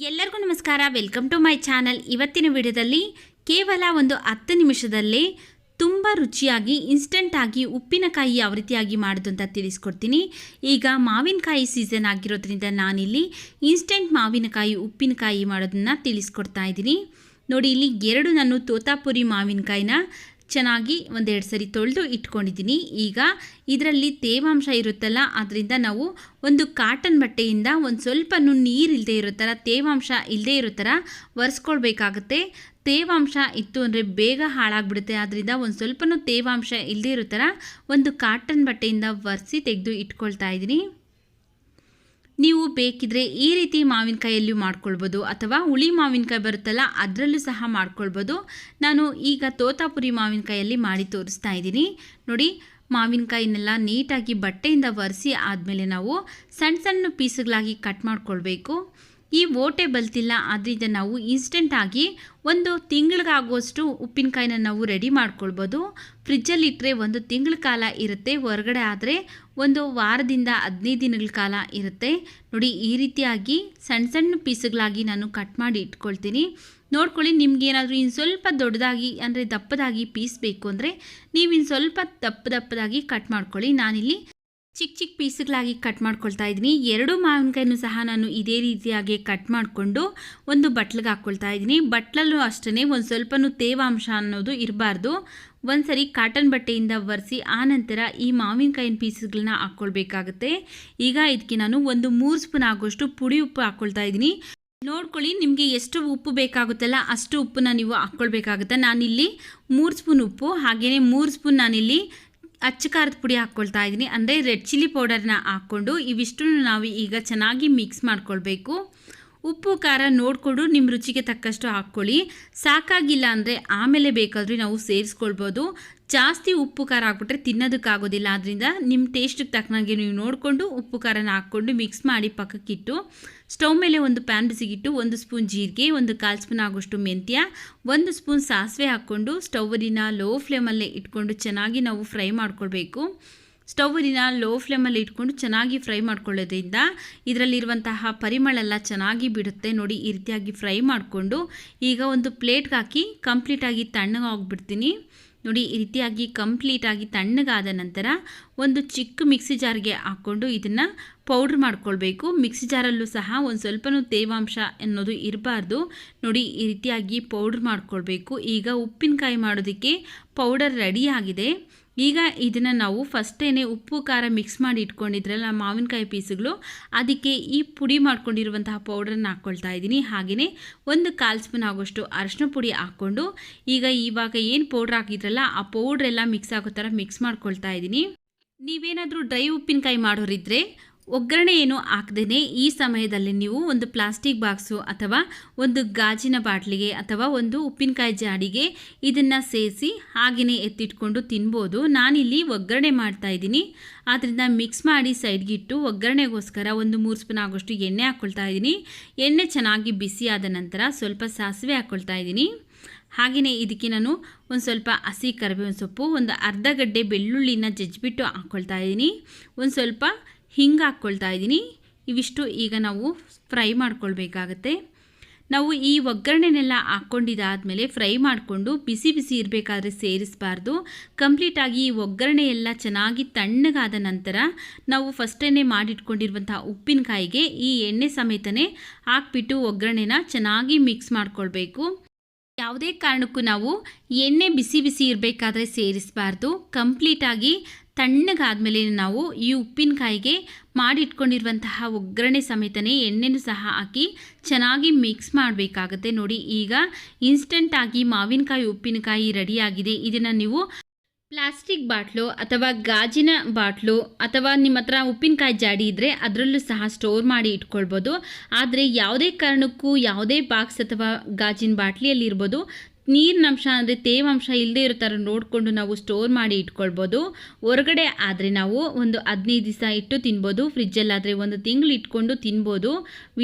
ಎಲ್ಲರಿಗೂ ನಮಸ್ಕಾರ. Welcome to my channel. ಇವತ್ತಿನ ವಿಡಿಯೋದಲ್ಲಿ ಕೇವಲ ಒಂದು 10 ನಿಮಿಷದಲ್ಲೇ ತುಂಬ ರುಚಿಯಾಗಿ ಇನ್ಸ್ಟೆಂಟ್ ಆಗಿ ಉಪ್ಪಿನಕಾಯಿ ಯಾವ ರೀತಿಯಾಗಿ ಮಾಡೋದು ಅಂತ ತಿಳಿಸ್ಕೊಡ್ತೀನಿ. ಈಗ ಮಾವಿನಕಾಯಿ ಸೀಸನ್ ಆಗಿರೋದ್ರಿಂದ ನಾನಿಲ್ಲಿ ಇನ್ಸ್ಟೆಂಟ್ ಮಾವಿನಕಾಯಿ ಉಪ್ಪಿನಕಾಯಿ ಮಾಡೋದನ್ನು ತಿಳಿಸ್ಕೊಡ್ತಾ ಇದ್ದೀನಿ. ನೋಡಿ, ಇಲ್ಲಿ 2 ನಾನು ತೋತಾಪುರಿ ಮಾವಿನಕಾಯಿನ ಚೆನ್ನಾಗಿ ಒಂದೆರಡು ಸರಿ ತೊಳೆದು ಇಟ್ಕೊಂಡಿದ್ದೀನಿ. ಈಗ ಇದರಲ್ಲಿ ತೇವಾಂಶ ಇರುತ್ತಲ್ಲ, ಅದರಿಂದ ನಾವು ಒಂದು ಕಾಟನ್ ಬಟ್ಟೆಯಿಂದ ಒಂದು ಸ್ವಲ್ಪ ನೀರು ಇಲ್ಲದೆ ಇರೋ ಥರ, ತೇವಾಂಶ ಇಲ್ಲದೆ ಇರೋ ಥರ ಒರೆಸ್ಕೊಳ್ಬೇಕಾಗತ್ತೆ. ತೇವಾಂಶ ಇತ್ತು ಅಂದರೆ ಬೇಗ ಹಾಳಾಗ್ಬಿಡುತ್ತೆ. ಆದ್ದರಿಂದ ಒಂದು ಸ್ವಲ್ಪನೂ ತೇವಾಂಶ ಇಲ್ಲದೆ ಇರೋ ಥರ ಒಂದು ಕಾಟನ್ ಬಟ್ಟೆಯಿಂದ ಒರೆಸಿ ತೆಗೆದು ಇಟ್ಕೊಳ್ತಾ ಇದ್ದೀನಿ. ನೀವು ಬೇಕಿದ್ರೆ ಈ ರೀತಿ ಮಾವಿನಕಾಯಿಯಲ್ಲೂ ಮಾಡ್ಕೊಳ್ಬೋದು, ಅಥವಾ ಹುಳಿ ಮಾವಿನಕಾಯಿ ಬರುತ್ತಲ್ಲ ಅದರಲ್ಲೂ ಸಹ ಮಾಡ್ಕೊಳ್ಬೋದು. ನಾನು ಈಗ ತೋತಾಪುರಿ ಮಾವಿನಕಾಯಲ್ಲಿ ಮಾಡಿ ತೋರಿಸ್ತಾ ಇದ್ದೀನಿ. ನೋಡಿ, ಮಾವಿನಕಾಯಿನೆಲ್ಲ ನೀಟಾಗಿ ಬಟ್ಟೆಯಿಂದ ಒರೆಸಿ ಆದಮೇಲೆ ನಾವು ಸಣ್ಣ ಸಣ್ಣ ಪೀಸ್ಗಳಾಗಿ ಕಟ್ ಮಾಡ್ಕೊಳ್ಬೇಕು. ಈ ಓಟೆ ಬಲ್ತಿಲ್ಲ, ಅದರಿಂದ ನಾವು ಇನ್ಸ್ಟೆಂಟಾಗಿ ಒಂದು ತಿಂಗಳಿಗಾಗುವಷ್ಟು ಉಪ್ಪಿನಕಾಯಿನ ನಾವು ರೆಡಿ ಮಾಡ್ಕೊಳ್ಬೋದು. ಫ್ರಿಜ್ಜಲ್ಲಿ ಇಟ್ಟರೆ 1 ತಿಂಗಳ ಕಾಲ ಇರುತ್ತೆ, ಹೊರಗಡೆ ಆದರೆ ಒಂದು ವಾರದಿಂದ 15 ದಿನಗಳ ಕಾಲ ಇರುತ್ತೆ. ನೋಡಿ, ಈ ರೀತಿಯಾಗಿ ಸಣ್ಣ ಸಣ್ಣ ಪೀಸ್ಗಳಾಗಿ ನಾನು ಕಟ್ ಮಾಡಿ ಇಟ್ಕೊಳ್ತೀನಿ. ನೋಡ್ಕೊಳ್ಳಿ, ನಿಮ್ಗೇನಾದರೂ ಇನ್ನು ಸ್ವಲ್ಪ ದೊಡ್ಡದಾಗಿ ಅಂದರೆ ದಪ್ಪದಾಗಿ ಪೀಸ್ ಬೇಕು ಅಂದರೆ ನೀವು ಇನ್ನು ಸ್ವಲ್ಪ ದಪ್ಪದಾಗಿ ಕಟ್ ಮಾಡ್ಕೊಳ್ಳಿ. ನಾನಿಲ್ಲಿ ಚಿಕ್ಕ ಪೀಸ್ಗಳಾಗಿ ಕಟ್ ಮಾಡ್ಕೊಳ್ತಾ ಇದ್ದೀನಿ. 2 ಮಾವಿನಕಾಯಿನೂ ಸಹ ನಾನು ಇದೇ ರೀತಿಯಾಗಿ ಕಟ್ ಮಾಡಿಕೊಂಡು ಒಂದು ಬಟ್ಲಿಗೆ ಹಾಕ್ಕೊಳ್ತಾ ಇದ್ದೀನಿ. ಬಟ್ಲಲ್ಲೂ ಅಷ್ಟೇ ಒಂದು ಸ್ವಲ್ಪನೂ ತೇವಾಂಶ ಅನ್ನೋದು ಇರಬಾರ್ದು. ಒಂದು ಸರಿ ಕಾಟನ್ ಬಟ್ಟೆಯಿಂದ ಒರೆಸಿ ಆನಂತರ ಈ ಮಾವಿನಕಾಯಿನ ಪೀಸ್ಗಳನ್ನ ಹಾಕ್ಕೊಳ್ಬೇಕಾಗತ್ತೆ. ಈಗ ಇದಕ್ಕೆ ನಾನು ಒಂದು 3 ಸ್ಪೂನ್ ಆಗೋಷ್ಟು ಪುಡಿ ಉಪ್ಪು ಹಾಕ್ಕೊಳ್ತಾ ಇದ್ದೀನಿ. ನೋಡ್ಕೊಳ್ಳಿ, ನಿಮಗೆ ಎಷ್ಟು ಉಪ್ಪು ಬೇಕಾಗುತ್ತಲ್ಲ ಅಷ್ಟು ಉಪ್ಪನ್ನ ನೀವು ಹಾಕ್ಕೊಳ್ಬೇಕಾಗುತ್ತೆ. ನಾನಿಲ್ಲಿ 3 ಸ್ಪೂನ್ ಉಪ್ಪು, ಹಾಗೆಯೇ 3 ಸ್ಪೂನ್ ನಾನಿಲ್ಲಿ ಅಚ್ಚ ಖಾರದ ಪುಡಿ ಹಾಕ್ಕೊಳ್ತಾ ಇದ್ದೀನಿ. ಅಂದರೆ ರೆಡ್ ಚಿಲ್ಲಿ ಪೌಡರ್ನ ಹಾಕ್ಕೊಂಡು ಇವಿಷ್ಟನ್ನು ನಾವು ಈಗ ಚೆನ್ನಾಗಿ ಮಿಕ್ಸ್ ಮಾಡ್ಕೊಳ್ಬೇಕು. ಉಪ್ಪು ಖಾರ ನೋಡಿಕೊಂಡು ನಿಮ್ಮ ರುಚಿಗೆ ತಕ್ಕಷ್ಟು ಹಾಕ್ಕೊಳ್ಳಿ. ಸಾಕಾಗಿಲ್ಲ ಅಂದರೆ ಆಮೇಲೆ ಬೇಕಾದರೂ ನಾವು ಸೇರಿಸ್ಕೊಳ್ಬೋದು. ಜಾಸ್ತಿ ಉಪ್ಪು ಖಾರ ಹಾಕ್ಬಿಟ್ರೆ ತಿನ್ನೋದಕ್ಕಾಗೋದಿಲ್ಲ. ಆದ್ದರಿಂದ ನಿಮ್ಮ ಟೇಸ್ಟಿಗೆ ತಕ್ಕನಾಗೆ ನೀವು ನೋಡಿಕೊಂಡು ಉಪ್ಪು ಖಾರನ ಹಾಕ್ಕೊಂಡು ಮಿಕ್ಸ್ ಮಾಡಿ ಪಕ್ಕಕ್ಕಿಟ್ಟು ಸ್ಟವ್ ಮೇಲೆ ಒಂದು ಪ್ಯಾನ್ ಬಿಸಿಗಿಟ್ಟು 1 ಸ್ಪೂನ್ ಜೀರಿಗೆ, 1/4 ಸ್ಪೂನ್ ಆಗೋಷ್ಟು ಮೆಂತ್ಯ, 1 ಸ್ಪೂನ್ ಸಾಸಿವೆ ಹಾಕ್ಕೊಂಡು ಸ್ಟವ್ವಿನ ಲೋ ಫ್ಲೇಮಲ್ಲೇ ಇಟ್ಕೊಂಡು ಚೆನ್ನಾಗಿ ನಾವು ಫ್ರೈ ಮಾಡ್ಕೊಳ್ಬೇಕು. ಸ್ಟವ್ವಿನ ಲೋ ಫ್ಲೇಮಲ್ಲಿ ಇಟ್ಕೊಂಡು ಚೆನ್ನಾಗಿ ಫ್ರೈ ಮಾಡ್ಕೊಳ್ಳೋದ್ರಿಂದ ಇದರಲ್ಲಿರುವಂತಹ ಪರಿಮಳ ಎಲ್ಲ ಚೆನ್ನಾಗಿ ಬಿಡುತ್ತೆ. ನೋಡಿ, ಈ ರೀತಿಯಾಗಿ ಫ್ರೈ ಮಾಡಿಕೊಂಡು ಈಗ ಒಂದು ಪ್ಲೇಟ್ಗೆ ಹಾಕಿ ಕಂಪ್ಲೀಟಾಗಿ ತಣ್ಣಗಾಗ್ಬಿಡ್ತೀನಿ. ನೋಡಿ, ಈ ರೀತಿಯಾಗಿ ಕಂಪ್ಲೀಟಾಗಿ ತಣ್ಣಗಾದ ನಂತರ ಒಂದು ಚಿಕ್ಕ ಮಿಕ್ಸಿ ಜಾರ್ಗೆ ಹಾಕ್ಕೊಂಡು ಇದನ್ನು ಪೌಡ್ರ್ ಮಾಡ್ಕೊಳ್ಬೇಕು. ಮಿಕ್ಸಿ ಜಾರಲ್ಲೂ ಸಹ ಒಂದು ಸ್ವಲ್ಪನೂ ತೇವಾಂಶ ಅನ್ನೋದು ಇರಬಾರ್ದು. ನೋಡಿ, ಈ ರೀತಿಯಾಗಿ ಪೌಡ್ರ್ ಮಾಡ್ಕೊಳ್ಬೇಕು. ಈಗ ಉಪ್ಪಿನಕಾಯಿ ಮಾಡೋದಕ್ಕೆ ಪೌಡರ್ ರೆಡಿಯಾಗಿದೆ. ಈಗ ಇದನ್ನು ನಾವು ಫಸ್ಟೇ ಉಪ್ಪು ಖಾರ ಮಿಕ್ಸ್ ಮಾಡಿ ಇಟ್ಕೊಂಡಿದ್ರಲ್ಲ ಮಾವಿನಕಾಯಿ ಪೀಸ್ಗಳು, ಅದಕ್ಕೆ ಈ ಪುಡಿ ಮಾಡ್ಕೊಂಡಿರುವಂತಹ ಪೌಡ್ರನ್ನ ಹಾಕ್ಕೊಳ್ತಾ ಇದ್ದೀನಿ. ಹಾಗೆಯೇ 1/4 ಸ್ಪೂನ್ ಆಗೋಷ್ಟು ಅರಿಶಿನ ಪುಡಿ ಹಾಕ್ಕೊಂಡು ಇವಾಗ ಏನು ಪೌಡ್ರ್ ಹಾಕಿದ್ರಲ್ಲ ಆ ಪೌಡ್ರೆಲ್ಲ ಮಿಕ್ಸ್ ಆಗೋ ಥರ ಮಿಕ್ಸ್ ಮಾಡ್ಕೊಳ್ತಾ ಇದ್ದೀನಿ. ನೀವೇನಾದರೂ ಡ್ರೈ ಉಪ್ಪಿನಕಾಯಿ ಮಾಡೋರಿದ್ದರೆ ಒಗ್ಗರಣೆ ಏನು ಹಾಕ್ದೇ ಈ ಸಮಯದಲ್ಲಿ ನೀವು ಒಂದು ಪ್ಲಾಸ್ಟಿಕ್ ಬಾಕ್ಸು ಅಥವಾ ಒಂದು ಗಾಜಿನ ಬಾಟ್ಲಿಗೆ ಅಥವಾ ಒಂದು ಉಪ್ಪಿನಕಾಯಿ ಜಾಡಿಗೆ ಇದನ್ನು ಸೇರಿಸಿ ಹಾಗೆಯೇ ಎತ್ತಿಟ್ಕೊಂಡು ತಿನ್ಬೋದು. ನಾನಿಲ್ಲಿ ಒಗ್ಗರಣೆ ಮಾಡ್ತಾ ಇದ್ದೀನಿ, ಆದ್ದರಿಂದ ಮಿಕ್ಸ್ ಮಾಡಿ ಸೈಡ್ಗಿಟ್ಟು ಒಗ್ಗರಣೆಗೋಸ್ಕರ ಒಂದು 3 ಸ್ಪೂನ್ ಆಗೋಷ್ಟು ಎಣ್ಣೆ ಹಾಕ್ಕೊಳ್ತಾ ಇದ್ದೀನಿ. ಎಣ್ಣೆ ಚೆನ್ನಾಗಿ ಬಿಸಿ ಆದ ನಂತರ ಸ್ವಲ್ಪ ಸಾಸಿವೆ ಹಾಕ್ಕೊಳ್ತಾ ಇದ್ದೀನಿ. ಹಾಗೆಯೇ ಇದಕ್ಕೆ ನಾನು ಒಂದು ಸ್ವಲ್ಪ ಹಸಿ ಕರಿಬೇವಿನ ಸೊಪ್ಪು, ಒಂದು ಅರ್ಧ ಗಡ್ಡೆ ಬೆಳ್ಳುಳ್ಳಿನ ಜಜ್ಜಿಬಿಟ್ಟು ಹಾಕ್ಕೊಳ್ತಾ ಇದ್ದೀನಿ. ಒಂದು ಸ್ವಲ್ಪ ಹಿಂಗೆ ಹಾಕ್ಕೊಳ್ತಾ ಇದ್ದೀನಿ. ಇವಿಷ್ಟು ಈಗ ನಾವು ಫ್ರೈ ಮಾಡ್ಕೊಳ್ಬೇಕಾಗತ್ತೆ. ನಾವು ಈ ಒಗ್ಗರಣೆನೆಲ್ಲ ಹಾಕ್ಕೊಂಡಿದ್ದಾದಮೇಲೆ ಫ್ರೈ ಮಾಡಿಕೊಂಡು ಬಿಸಿ ಇರಬೇಕಾದ್ರೆ ಸೇರಿಸಬಾರ್ದು. ಕಂಪ್ಲೀಟಾಗಿ ಈ ಒಗ್ಗರಣೆ ಎಲ್ಲ ಚೆನ್ನಾಗಿ ತಣ್ಣಗಾದ ನಂತರ ನಾವು ಫಸ್ಟೇ ಮಾಡಿಟ್ಕೊಂಡಿರುವಂಥ ಉಪ್ಪಿನಕಾಯಿಗೆ ಈ ಎಣ್ಣೆ ಸಮೇತನೇ ಹಾಕ್ಬಿಟ್ಟು ಒಗ್ಗರಣೆನ ಚೆನ್ನಾಗಿ ಮಿಕ್ಸ್ ಮಾಡ್ಕೊಳ್ಬೇಕು. ಯಾವುದೇ ಕಾರಣಕ್ಕೂ ನಾವು ಎಣ್ಣೆ ಬಿಸಿ ಇರಬೇಕಾದ್ರೆ ಸೇರಿಸಬಾರ್ದು. ಕಂಪ್ಲೀಟಾಗಿ ತಣ್ಣಗಾದ್ಮೇಲೆ ನಾವು ಈ ಉಪ್ಪಿನಕಾಯಿಗೆ ಮಾಡಿಟ್ಕೊಂಡಿರುವಂತಹ ಒಗ್ಗರಣೆ ಸಮೇತನೇ ಎಣ್ಣೆನೂ ಸಹ ಹಾಕಿ ಚೆನ್ನಾಗಿ ಮಿಕ್ಸ್ ಮಾಡಬೇಕಾಗತ್ತೆ. ನೋಡಿ, ಈಗ ಇನ್ಸ್ಟೆಂಟಾಗಿ ಮಾವಿನಕಾಯಿ ಉಪ್ಪಿನಕಾಯಿ ರೆಡಿಯಾಗಿದೆ. ಇದನ್ನು ನೀವು ಪ್ಲಾಸ್ಟಿಕ್ ಬಾಟ್ಲು ಅಥವಾ ಗಾಜಿನ ಬಾಟ್ಲು ಅಥವಾ ನಿಮ್ಮ ಹತ್ರ ಉಪ್ಪಿನಕಾಯಿ ಜಾಡಿ ಇದ್ದರೆ ಅದರಲ್ಲೂ ಸಹ ಸ್ಟೋರ್ ಮಾಡಿ ಇಟ್ಕೊಳ್ಬೋದು. ಆದರೆ ಯಾವುದೇ ಕಾರಣಕ್ಕೂ ಯಾವುದೇ ಬಾಕ್ಸ್ ಅಥವಾ ಗಾಜಿನ ಬಾಟ್ಲಿಯಲ್ಲಿ ಇರ್ಬೋದು, ನೀರಿನಂಶ ಅಂದರೆ ತೇವಾಂಶ ಇಲ್ಲದೆ ಇರೋ ಥರ ನೋಡಿಕೊಂಡು ನಾವು ಸ್ಟೋರ್ ಮಾಡಿ ಇಟ್ಕೊಳ್ಬೋದು. ಹೊರಗಡೆ ಆದರೆ ನಾವು ಒಂದು 15 ದಿವಸ ಇಟ್ಟು ತಿನ್ಬೋದು. ಫ್ರಿಜ್ಜಲ್ಲಾದರೆ 1 ತಿಂಗಳು ಇಟ್ಕೊಂಡು ತಿನ್ಬೋದು.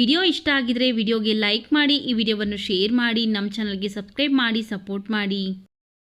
ವಿಡಿಯೋ ಇಷ್ಟ ಆಗಿದರೆ ವಿಡಿಯೋಗೆ ಲೈಕ್ ಮಾಡಿ, ಈ ವಿಡಿಯೋವನ್ನು ಶೇರ್ ಮಾಡಿ, ನಮ್ಮ ಚಾನಲ್ಗೆ ಸಬ್ಸ್ಕ್ರೈಬ್ ಮಾಡಿ ಸಪೋರ್ಟ್ ಮಾಡಿ.